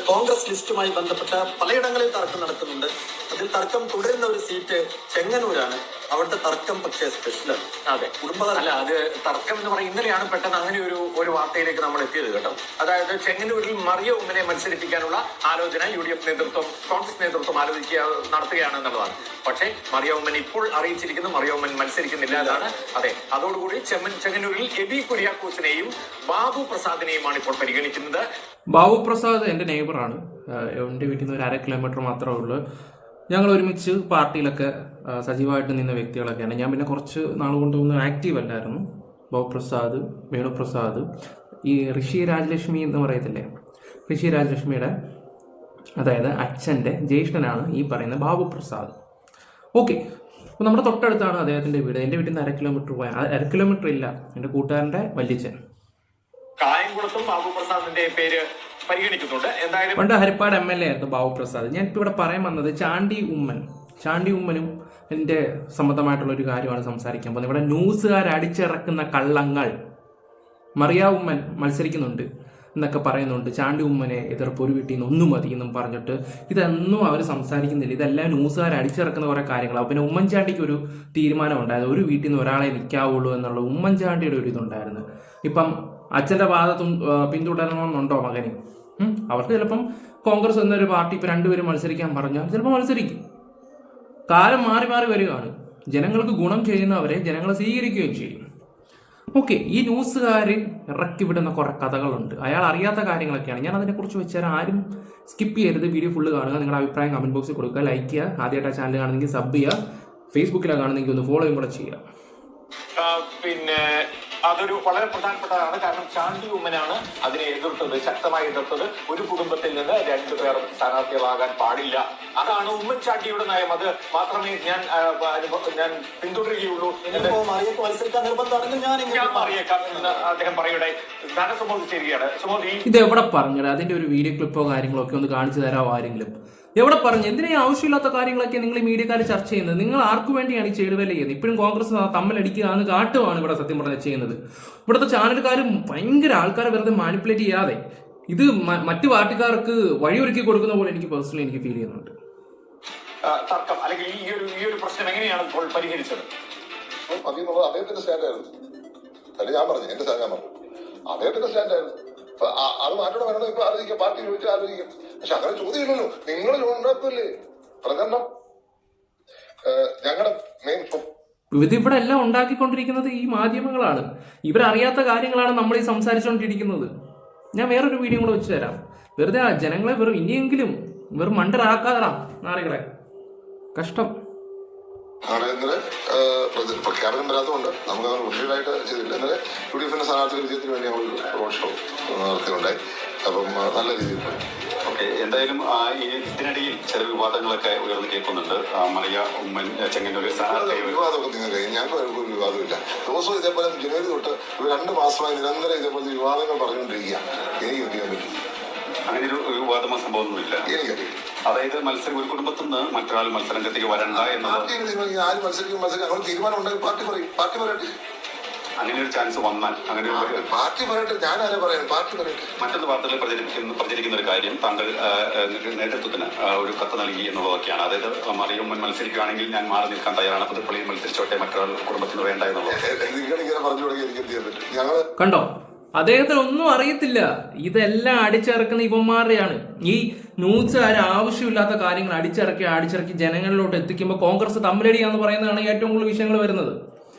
കോൺഗ്രസ് ലിസ്റ്റുമായി ബന്ധപ്പെട്ട പലയിടങ്ങളിൽ തർക്കം നടക്കുന്നുണ്ട്. അതിൽ തർക്കം തുടരുന്ന ഒരു സീറ്റ് ചെങ്ങന്നൂരാണ്. അവിടുത്തെ തർക്കം പക്ഷേ സ്പെഷ്യലാണ്. അതെ, അല്ല അത് തർക്കം എന്ന് പറയും. ഇന്നലെയാണ് പെട്ടെന്ന് അങ്ങനെ ഒരു വാർത്തയിലേക്ക് നമ്മൾ എത്തിയത് കേട്ടോ. അതായത് ചെങ്ങന്നൂരിൽ മറിയ ഉമ്മനെ മത്സരിപ്പിക്കാനുള്ള ആലോചന UDF നേതൃത്വം, കോൺഗ്രസ് നേതൃത്വം നടത്തുകയാണ് എന്നുള്ളതാണ്. പക്ഷേ മറിയ ഉമ്മൻ ഇപ്പോൾ അറിയിച്ചിരിക്കുന്നു മറിയ ഉമ്മൻ മത്സരിക്കുന്നില്ല എന്നാണ്. അതെ, അതോടുകൂടി ചെങ്ങന്നൂരിൽ എബി കുര്യാക്കോസിനെയും ബാബു പ്രസാദിനെയുമാണ് ഇപ്പോൾ പരിഗണിക്കുന്നത്. ബാബു പ്രസാദ് എൻ്റെ നെയ്ബറാണ്. എൻ്റെ വീട്ടിൽ നിന്ന് ഒരു 1/2 കിലോമീറ്റർ മാത്രമേ ഉള്ളൂ. ഞങ്ങൾ ഒരുമിച്ച് പാർട്ടിയിലൊക്കെ സജീവമായിട്ട് നിന്ന വ്യക്തികളൊക്കെയാണ്. ഞാൻ പിന്നെ കുറച്ച് നാൾ കൊണ്ടൊന്നും ആക്റ്റീവ് അല്ലായിരുന്നു. ബാബു പ്രസാദ്, വേണുപ്രസാദ്, ഈ ഋഷി രാജലക്ഷ്മി എന്ന് പറയത്തില്ലേ, ഋഷി രാജലക്ഷ്മിയുടെ അതായത് അച്ഛൻ്റെ ജ്യേഷ്ഠനാണ് ഈ പറയുന്ന ബാബു പ്രസാദ്. ഓക്കെ, അപ്പോൾ നമ്മുടെ തൊട്ടടുത്താണ് അദ്ദേഹത്തിൻ്റെ വീട്. എൻ്റെ വീട്ടിൽ നിന്ന് 1/2 കിലോമീറ്റർ പോയാൽ 1/2 കിലോമീറ്റർ ഇല്ല, എൻ്റെ കൂട്ടുകാരൻ്റെ വല്യച്ഛൻ. കായംകുളത്തും ബാബു പ്രസാദിന്റെ പേര് പരിഗണിക്കുന്നുണ്ട്. എന്തായാലും പണ്ട് ഹരിപ്പാട് MLA ആയിരുന്നു ബാബു പ്രസാദ്. ഞാനിപ്പോൾ ഇവിടെ പറയാൻ വന്നത് ചാണ്ടി ഉമ്മനും എൻ്റെ സംബന്ധമായിട്ടുള്ള ഒരു കാര്യമാണ് സംസാരിക്കാൻ പോകുന്നത്. ഇവിടെ ന്യൂസുകാർ അടിച്ചിറക്കുന്ന കള്ളങ്ങൾ. മറിയ ഉമ്മൻ മത്സരിക്കുന്നുണ്ട് എന്നൊക്കെ പറയുന്നുണ്ട്. ചാണ്ടി ഉമ്മനെ എതിർപ്പ് ഒരു വീട്ടിൽ നിന്ന് ഒന്നും മതി എന്നും പറഞ്ഞിട്ട് ഇതൊന്നും അവർ സംസാരിക്കുന്നില്ല. ഇതെല്ലാം ന്യൂസുകാർ അടിച്ചിറക്കുന്ന കുറേ കാര്യങ്ങളാണ്. പിന്നെ ഉമ്മൻചാണ്ടിക്ക് ഒരു തീരുമാനം ഉണ്ടായത്, ഒരു വീട്ടിൽ നിന്ന് ഒരാളെ നിൽക്കാവുള്ളൂ എന്നുള്ള ഉമ്മൻചാണ്ടിയുടെ ഒരു ഇതുണ്ടായിരുന്നു. ഇപ്പം അച്ഛൻ്റെ വാദം പിന്തുടരണമെന്നുണ്ടോ മകന്? അവർക്ക് ചിലപ്പം കോൺഗ്രസ് എന്നൊരു പാർട്ടി ഇപ്പം 2 പേരും മത്സരിക്കാൻ പറഞ്ഞാൽ ചിലപ്പോൾ മത്സരിക്കും. കാലം മാറി മാറി വരികയാണ്. ജനങ്ങൾക്ക് ഗുണം ചെയ്യുന്നവരെ ജനങ്ങൾ സ്വീകരിക്കുകയും ചെയ്യും. ഓക്കെ, ഈ ന്യൂസുകാർ ഇറക്കി വിടുന്ന കുറേ കഥകളുണ്ട്. അയാൾ അറിയാത്ത കാര്യങ്ങളൊക്കെയാണ്. ഞാൻ അതിനെക്കുറിച്ച് വെച്ചാൽ ആരും സ്കിപ്പ് ചെയ്യരുത്. വീഡിയോ ഫുള്ള് കാണുക. നിങ്ങളുടെ അഭിപ്രായം കമൻറ്റ് ബോക്സിൽ കൊടുക്കുക, ലൈക്ക് ചെയ്യുക. ആദ്യമായിട്ട് ആ ചാനൽ കാണുന്നെങ്കിൽ സബ് ചെയ്യുക. ഫേസ്ബുക്കിലാണ് കാണുന്നെങ്കിൽ ഒന്ന് ഫോളോയും കൂടെ ചെയ്യുക. പിന്നെ അതൊരു വളരെ പ്രധാനപ്പെട്ടതാണ്. കാരണം ചാണ്ടി ഉമ്മനാണ് അതിനെ എതിർത്തത്, ശക്തമായി എതിർത്തത്. ഒരു കുടുംബത്തിൽ നിന്ന് 2 പേർ സ്ഥാനാർത്ഥികളാകാൻ പാടില്ല. അതാണ് ഉമ്മൻചാണ്ടിയുടെ നയം. അത് മാത്രമേ ഞാൻ പിന്തുടരുകയുള്ളൂ. മത്സരിക്കാൻ നിർബന്ധമാണെങ്കിൽ ഞാൻ മറിയേക്കാം എന്ന് അദ്ദേഹം പറയുടെ ധനസുമോദ് ചേരുകയാണ്. സുമോദി, ഇത് എവിടെ പറഞ്ഞത്? അതിന്റെ ഒരു വീഡിയോ ക്ലിപ്പോ കാര്യങ്ങളോ ഒക്കെ ഒന്ന് കാണിച്ചു തരാമോ ആരെങ്കിലും? എവിടെ പറഞ്ഞു? എന്തിനാ ആവശ്യമില്ലാത്ത കാര്യങ്ങളൊക്കെ നിങ്ങൾ ഈ മീഡിയക്കാർ ചർച്ച ചെയ്യുന്നത്? നിങ്ങൾ ആർക്കു വേണ്ടിയാണ് ഈ ചേടുവേല ചെയ്യുന്നത്? ഇപ്പോഴും കോൺഗ്രസ് തമ്മിലടിക്കുക എന്ന് കാട്ടുവാണ് ഇവിടെ സത്യം പറഞ്ഞ് ചെയ്യുന്നത്. ഇവിടുത്തെ ചാനലുകാരും ഭയങ്കര ആൾക്കാരെ വെറുതെ മാനിപ്പുലേറ്റ് ചെയ്യാതെ ഇത് മറ്റു പാർട്ടിക്കാർക്ക് വഴിയൊരുക്കി കൊടുക്കുന്ന പോലെ എനിക്ക് പേഴ്സണലി എനിക്ക് ഫീൽ ചെയ്യുന്നുണ്ട്. തർക്കം അല്ലെങ്കിൽ ഈ ഒരു പ്രശ്നം എങ്ങനെയാണ് ഇപ്പോൾ പരിഹരിച്ചത്? അദ്ദേഹത്തിന്റെ സ്റ്റാൻഡായിരുന്നു. അല്ല, ഞാൻ പറഞ്ഞു എന്റെ സ്റ്റാൻഡ്. ഞാൻ പറഞ്ഞു അദ്ദേഹത്തിന്റെ സ്റ്റാൻഡായിരുന്നു. അത് മാറ്റണം വേണം ഇപ്പൊ ആലോചിക്കാം. പാർട്ടി ചോദിച്ചാൽ ആലോചിക്കാം. പക്ഷെ അങ്ങനെ ചോദ്യമില്ലല്ലോ. നിങ്ങൾ ഉണ്ടാക്കില്ലേ പ്രചരണം? ഞങ്ങളുടെ മെയിൻ ഇതിവിടെ എല്ലാം ഉണ്ടാക്കിക്കൊണ്ടിരിക്കുന്നത് ഈ മാധ്യമങ്ങളാണ്. ഇവരറിയാത്ത കാര്യങ്ങളാണ് നമ്മൾ ഈ സംസാരിച്ചുകൊണ്ടിരിക്കുന്നത്. ഞാൻ വേറൊരു വീഡിയോ കൂടെ വെച്ച് തരാം. വെറുതെ ജനങ്ങളെ ഇനിയെങ്കിലും വെറും മണ്ടരാക്കാതാ നാളുകളെ. കഷ്ടം. ഇന്നലെ പ്രഖ്യാപനം വരാത്തതുകൊണ്ട് നമുക്ക് അങ്ങനെ ഒഫീഷ്യലായിട്ട് ചെയ്തില്ല. ഇന്നലെ UDF സ്ഥാനാർത്ഥി വിജയത്തിന് വേണ്ടി ഞങ്ങൾ റോഡ് ഷോ നടത്തിയുണ്ടായി. അപ്പം നല്ല രീതിയിൽ പോയി. ഓക്കെ, എന്തായാലും ഇതിനിടയിൽ ചില വിവാദങ്ങളൊക്കെ ഉയർന്നു കേൾക്കുന്നുണ്ട്. മറിയ ഉമ്മൻ ചെങ്ങന്നൂർ വിവാദമൊക്കെ നിങ്ങൾക്ക് ഞങ്ങൾക്ക് ഒരു വിവാദമില്ല. ദിവസവും ഇതേപോലെ ജനുവരി തൊട്ട് 2 മാസമായി നിരന്തരം ഇതേപോലെ വിവാദങ്ങൾ പറഞ്ഞുകൊണ്ടിരിക്കുക. എനിക്ക് എന്ത് ചെയ്യാൻ പറ്റും? അങ്ങനെ ഒരു വിവാദമോ സംഭവമൊന്നുമില്ല. എനിക്കറിയില്ല. അതായത് ഒരു കുടുംബത്തിൽ നിന്ന് മറ്റൊരാൾ മത്സരത്തിലേക്ക് വരണ്ട എന്നത് ആര് മത്സരിക്കും അങ്ങനെ തീരുമാനം ഉണ്ടെങ്കിൽ പാർട്ടി പറയട്ടെ. അങ്ങനെ ഒരു ചാൻസ് വന്നാൽ അങ്ങനെ പാർട്ടി പറയട്ടെ. ഞാനാരെ പറയാം? പാർട്ടി പറയട്ടെ. മറ്റൊന്ന് വാർത്തകൾ പ്രചരിക്കുന്ന ഒരു കാര്യം, താങ്കൾ നേതൃത്വത്തിന് ഒരു കത്ത് നൽകി എന്നുള്ളതൊക്കെയാണ്. അതായത് മറിയ ഉമ്മൻ മത്സരിക്കുകയാണെങ്കിൽ ഞാൻ മാറി നിൽക്കാൻ തയ്യാറാണ്, പുതുപ്പള്ളിയിൽ മത്സരിച്ചോട്ടെ, മറ്റൊരാൾ കുടുംബത്തിന് വേണ്ട എന്നുള്ളത്. നിങ്ങളിങ്ങനെ പറഞ്ഞു തുടങ്ങി എനിക്ക് എന്ത് ചെയ്യാൻ പറ്റും? ഞങ്ങള് കണ്ടോ, അദ്ദേഹത്തിന് ഒന്നും അറിയത്തില്ല. ഇതെല്ലാം അടിച്ചിറക്കുന്ന ഇവന്മാരുടെയാണ്. ഈ ന്യൂസുകാർ ആവശ്യമില്ലാത്ത കാര്യങ്ങൾ അടിച്ചിറക്കി ജനങ്ങളിലോട്ട് എത്തിക്കുമ്പോൾ കോൺഗ്രസ് തമ്മിലടിയാന്ന് പറയുന്നതാണ് ഏറ്റവും കൂടുതൽ വിഷയങ്ങൾ വരുന്നത്.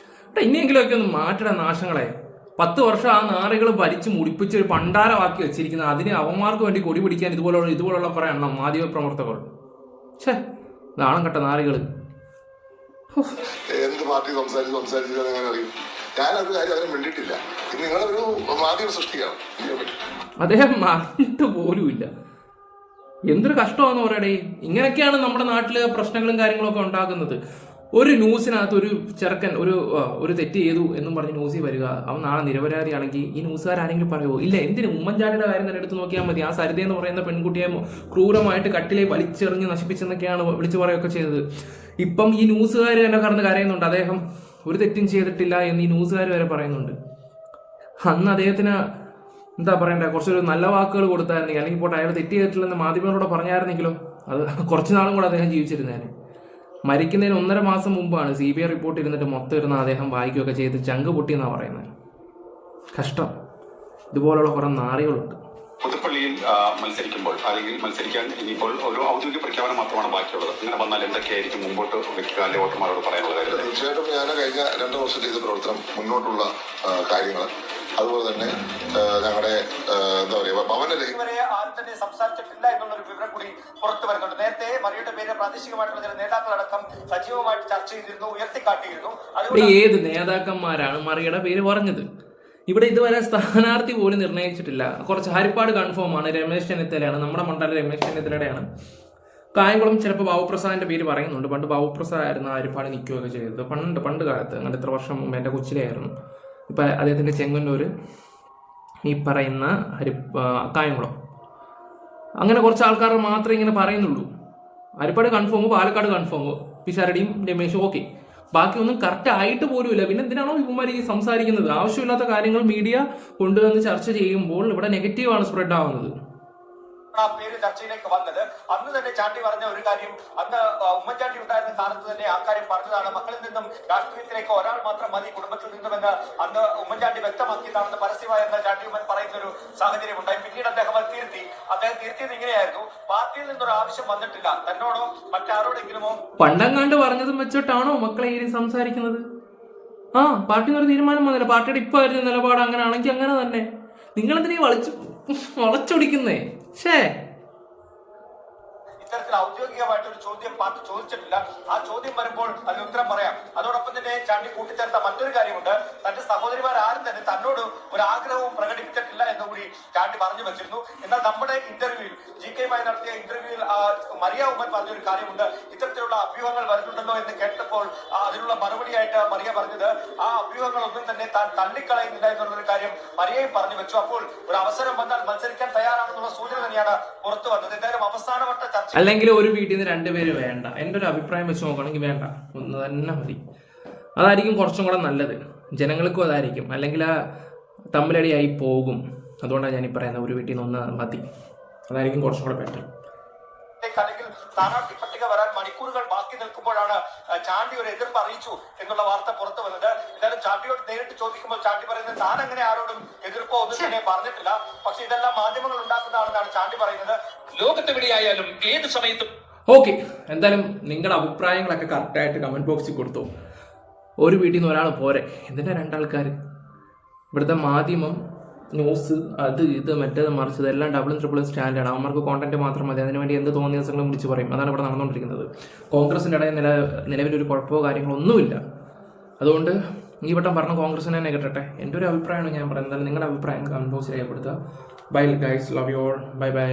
ഇനിയെങ്കിലുമൊക്കെ ഒന്ന് മാറ്റണ നാശങ്ങളെ. 10 വർഷം ആ നാറികൾ ഭരിച്ച് മുടിപ്പിച്ച് ഒരു പണ്ടാരമാക്കി വെച്ചിരിക്കുന്നത്. അതിന് അവന്മാർക്ക് വേണ്ടി കൊടി പിടിക്കാൻ ഇതുപോലുള്ള കുറെ എണ്ണം മാധ്യമ പ്രവർത്തകർ. നാണം കെട്ട നാറികൾ. എന്ത് പാർട്ടി സംസാരിച്ചു അങ്ങനെ അറിയും? ഞാനൊരു കാര്യം അതിനെ വേണ്ടിയിട്ടില്ല. നിങ്ങളൊരു മാധ്യമ സൃഷ്ടിയാണ്. അദ്ദേഹം അറിഞ്ഞിട്ട് പോലുമില്ല. എന്തൊരു കഷ്ടമാണെന്ന് പറയടേ. ഇങ്ങനെയൊക്കെയാണ് നമ്മുടെ നാട്ടില് പ്രശ്നങ്ങളും കാര്യങ്ങളൊക്കെ ഉണ്ടാക്കുന്നത്. ഒരു ന്യൂസിനകത്ത് ഒരു ചെറുക്കൻ ഒരു തെറ്റ് ചെയ്തു എന്നും പറഞ്ഞ് ന്യൂസിൽ വരിക. അവൻ നാളെ നിരപരാധിയാണെങ്കിൽ ഈ ന്യൂസുകാരെങ്കിലും പറയുമോ? ഇല്ല. എന്തിന്? ഉമ്മൻചാണ്ടിയുടെ കാര്യം തന്നെ എടുത്ത് നോക്കിയാൽ മതി. ആ സരിത എന്ന് പറയുന്ന പെൺകുട്ടിയെ ക്രൂരമായിട്ട് കട്ടിലെ വലിച്ചെറിഞ്ഞ് നശിപ്പിച്ചെന്നൊക്കെയാണ് വിളിച്ചു പറയുകയൊക്കെ ചെയ്തത്. ഇപ്പം ഈ ന്യൂസുകാർ തന്നെ കടന്ന് കരയുന്നുണ്ട്. അദ്ദേഹം ഒരു തെറ്റും ചെയ്തിട്ടില്ല എന്ന് ഈ ന്യൂസുകാർ വരെ പറയുന്നുണ്ട്. അന്ന് അദ്ദേഹത്തിന് എന്താ പറയണ്ടേ, കുറച്ചൊരു നല്ല വാക്കുകൾ കൊടുത്തായിരുന്നെങ്കിൽ, അല്ലെങ്കിൽ പോട്ടെ അയാൾ തെറ്റ് ചെയ്തിട്ടില്ലെന്ന് മാധ്യമങ്ങളോട് പറഞ്ഞായിരുന്നെങ്കിലോ, അത് കുറച്ച് നാളും കൂടെ അദ്ദേഹം ജീവിച്ചിരുന്നേനെ. മരിക്കുന്നതിന് 1.5 മാസം മുമ്പാണ് CBI റിപ്പോർട്ട് ഇരുന്നിട്ട് മൊത്തം ഇരുന്ന് അദ്ദേഹം വായിക്കുകയൊക്കെ ചെയ്ത് ചങ്ക് പൊട്ടിയെന്നാണ് പറയുന്നത്. കഷ്ടം. ഇതുപോലുള്ള കുറെ നാറികളുണ്ട്. പുതുപ്പള്ളിയിൽ മത്സരിക്കുമ്പോൾ അല്ലെങ്കിൽ മത്സരിക്കാൻ ഇനിയിപ്പോൾ ഒരു ഔദ്യോഗിക പ്രഖ്യാപനം മാത്രമാണ് ബാക്കിയുള്ളത്. അങ്ങനെ വന്നാൽ എന്തൊക്കെയായിരിക്കും മുമ്പോട്ട് വെക്കുക അല്ലെ വോട്ടർമാരോട് പറയാനുള്ള കാര്യം? തീർച്ചയായിട്ടും ഞാൻ കഴിഞ്ഞ 2 വർഷം ചെയ്ത പ്രവർത്തനം, മുന്നോട്ടുള്ള കാര്യങ്ങൾ, അതുപോലെ തന്നെ ഞങ്ങളുടെ എന്താ പറയുക ഭവനരഹിത ഇതുവരെ ആരും തന്നെ സംസാരിച്ചിട്ടില്ല എന്നുള്ള ഒരു വിവരം കൂടി പുറത്തു വരുന്നുണ്ട്. നേരത്തെ മറിയുടെ പേര് പ്രാദേശികമായിട്ടുള്ള ചില നേതാക്കളടക്കം സജീവമായിട്ട് ചർച്ച ചെയ്തിരുന്നു, ഉയർത്തിക്കാട്ടിയിരുന്നു. ഇവിടെ ഏത് നേതാക്കന്മാരാണ് മറിയുടെ പേര് പറഞ്ഞത്? ഇവിടെ ഇതുവരെ സ്ഥാനാർത്ഥി പോലും നിർണ്ണയിച്ചിട്ടില്ല. കുറച്ച് ഹരിപ്പാട് കൺഫേം ആണ്, രമേശ് ചെന്നിത്തലയാണ്, നമ്മുടെ മണ്ഡലം രമേശ് ചെന്നിത്തലയുടെയാണ്. കായംകുളം ചിലപ്പോൾ ബാബുപ്രസാദിന്റെ പേര് പറയുന്നുണ്ട്. പണ്ട് ബാബുപ്രസാദ് ആയിരുന്നു ഹരിപ്പാട് നിൽക്കുകയൊക്കെ ചെയ്തത്, പണ്ട് കാലത്ത്, അങ്ങനെ എത്ര വർഷം മുമ്പ്, എൻ്റെ കൊച്ചിലായിരുന്നു. ഇപ്പം അദ്ദേഹത്തിൻ്റെ ചെങ്ങന്നൂർ, ഈ പറയുന്ന കായംകുളം, അങ്ങനെ കുറച്ച് ആൾക്കാർ മാത്രമേ ഇങ്ങനെ പറയുന്നുള്ളൂ. ഹരിപ്പാട് കൺഫേമോ, പാലക്കാട് കൺഫേമോ, പിഷാരടിയും രമേശും ഓക്കെ, ബാക്കിയൊന്നും കറക്റ്റ് ആയിട്ട് പോലുമില്ല. പിന്നെ എന്തിനാണോ ഇവന്മാർ ഈ സംസാരിക്കുന്നത്? ആവശ്യമില്ലാത്ത കാര്യങ്ങൾ മീഡിയ കൊണ്ടുവന്ന് ചർച്ച ചെയ്യുമ്പോൾ ഇവിടെ നെഗറ്റീവാണ് സ്പ്രെഡ് ആവുന്നത്. ആ പേര് ചർച്ചയിലേക്ക് വന്നത് അന്ന് തന്നെ ചാണ്ടി പറഞ്ഞ ഒരു കാര്യം, അന്ന് ഉമ്മൻചാണ്ടി ഉണ്ടായിരുന്ന കാലത്ത് തന്നെ ആ കാര്യം പറഞ്ഞതാണ്. മക്കളിൽ നിന്നും രാഷ്ട്രീയത്തിലേക്ക് ഒരാൾ മാത്രം മതി, കുടുംബത്തിൽ നിന്നുമെന്ന് അന്ന് ഉമ്മൻചാണ്ടി വ്യക്തമാക്കിയതാണെന്ന് പരസ്യമായി ചാണ്ടി ഉമ്മൻ പറയുന്ന ഒരു സാഹചര്യം ഉണ്ടായി. പിന്നീട് അദ്ദേഹം അത് തിരുത്തിയത് ഇങ്ങനെയായിരുന്നു: പാർട്ടിയിൽ നിന്നൊരു ആവശ്യം വന്നിട്ടില്ല, തന്നോടോ മറ്റാരോടെങ്കിലുമോ. പണ്ടങ്ങാണ്ട് പറഞ്ഞതും വെച്ചിട്ടാണോ മക്കളെ ഈ സംസാരിക്കുന്നത്? പാർട്ടിയിൽ ഒരു തീരുമാനം വന്നില്ല, പാർട്ടിയുടെ ഇപ്പൊ വരുന്ന നിലപാട് അങ്ങനെ ആണെങ്കിൽ അങ്ങനെ തന്നെ. നിങ്ങളെന്തിനീ വളച്ചൊടിക്കുന്നേ? ഇത്തരത്തിൽ ഔദ്യോഗികമായിട്ടൊരു ചോദ്യം പാർട്ടി ചോദിച്ചിട്ടില്ല. ആ ചോദ്യം വരുമ്പോൾ അതിന് ഉത്തരം പറയാം. അതോടൊപ്പം തന്നെ ചാണ്ടി കൂട്ടിച്ചേർത്ത മറ്റൊരു കാര്യമുണ്ട്, തന്റെ സഹോദരിമാരും തന്നെ തന്നോട് ഒരു ആഗ്രഹവും പ്രകടിപ്പിച്ചിട്ടില്ല എന്നുകൂടി ചാണ്ടി പറഞ്ഞു വെച്ചിരുന്നു. എന്നാൽ നമ്മുടെ ഇന്റർവ്യൂവിൽ, GK-യുമായി നടത്തിയ ഇന്റർവ്യൂവിൽ മറിയ ഉമ്മൻ പറഞ്ഞൊരു കാര്യമുണ്ട്, ഇത്തരത്തിലുള്ള അഭ്യൂഹങ്ങൾ വരുന്നുണ്ടല്ലോ എന്ന് കേട്ടപ്പോൾ അതിനുള്ള മറുപടിയായിട്ട് മറിയ പറഞ്ഞത് ആ അഭ്യൂഹങ്ങളൊന്നും തന്നെ താൻ തള്ളിക്കളയുന്നില്ല എന്നുള്ളൊരു കാര്യം മറിയയും പറഞ്ഞു വെച്ചു. അപ്പോൾ ഒരു അവസരം വന്നാൽ മത്സരിക്കാൻ തയ്യാറാണെന്നുള്ള സൂചന തന്നെയാണ് പുറത്തു വന്നത്. എന്തായാലും അവസാനവട്ട ചർച്ച അല്ലെങ്കിൽ ഒരു വീട്ടിൽ നിന്ന് 2 പേര് വേണ്ട. എൻ്റെ ഒരു അഭിപ്രായം വെച്ച് നോക്കുകയാണെങ്കിൽ വേണ്ട, ഒന്ന് തന്നെ മതി. അതായിരിക്കും കുറച്ചും കൂടെ നല്ലത്, ജനങ്ങൾക്കും അതായിരിക്കും. അല്ലെങ്കിൽ ആ തമ്മിലടിയായി പോകും. അതുകൊണ്ടാണ് ഞാനീ പറയുന്നത്, ഒരു വീട്ടിൽ നിന്ന് 1 മതി, അതായിരിക്കും കുറച്ചും കൂടെ ബെറ്റർ. അല്ലെങ്കിൽ സ്ഥാനാർത്ഥി പട്ടിക വരാൻ മണിക്കൂറുകൾ ബാക്കി നിൽക്കുമ്പോഴാണ് ചാണ്ടി ഒരു എതിർപ്പ് അറിയിച്ചു എന്നുള്ള വാർത്ത പുറത്തു വന്നത്. എന്തായാലും ചാണ്ടിയോട് നേരിട്ട് ചോദിക്കുമ്പോൾ ചാണ്ടി പറയുന്നത് താൻ അങ്ങനെ ആരോടും എതിർപ്പോ ഒന്നും തന്നെ പറഞ്ഞിട്ടില്ല, പക്ഷെ ഇതെല്ലാം മാധ്യമങ്ങൾ ഉണ്ടാക്കുന്നതാണെന്നാണ് ചാണ്ടി പറയുന്നത്. ലോകത്തെവിടെയായാലും ഏത് സമയത്തും ഓക്കെ, എന്തായാലും നിങ്ങളുടെ അഭിപ്രായങ്ങളൊക്കെ കറക്റ്റായിട്ട് കമന്റ് ബോക്സിൽ കൊടുത്തു. ഒരു വീട്ടിൽ നിന്ന് ഒരാൾ പോരെ, എന്തിനാ 2 ആൾക്കാർ? ഇവിടുത്തെ മാധ്യമം, ന്യൂസ്, അത് ഇത് മറ്റേത് മറിച്ചത് എല്ലാം ഡബിളും ട്രിപ്പിളും സ്റ്റാൻഡാണ്. അവന്മാർക്ക് കോണ്ടന്റ് മാത്രം മതി, അതിനുവേണ്ടി എന്ത് തോന്നിയ ദിവസങ്ങളും വിളിച്ച് പറയും. അതാണ് ഇവിടെ നടന്നുകൊണ്ടിരിക്കുന്നത്. കോൺഗ്രസിൻ്റെ ഇടയിൽ നിലവിലൊരു കുഴപ്പമോ കാര്യങ്ങളോ ഒന്നുമില്ല. അതുകൊണ്ട് ഈ വട്ടം പറഞ്ഞ കോൺഗ്രസിനെ തന്നെ കിട്ടട്ടെ. എൻ്റെ ഒരു അഭിപ്രായമാണ് ഞാൻ പറയുന്നത്. നിങ്ങളുടെ അഭിപ്രായം കമന്റ് ബോക്സിൽ രേഖപ്പെടുത്തുക. Bye guys, love you all, bye bye.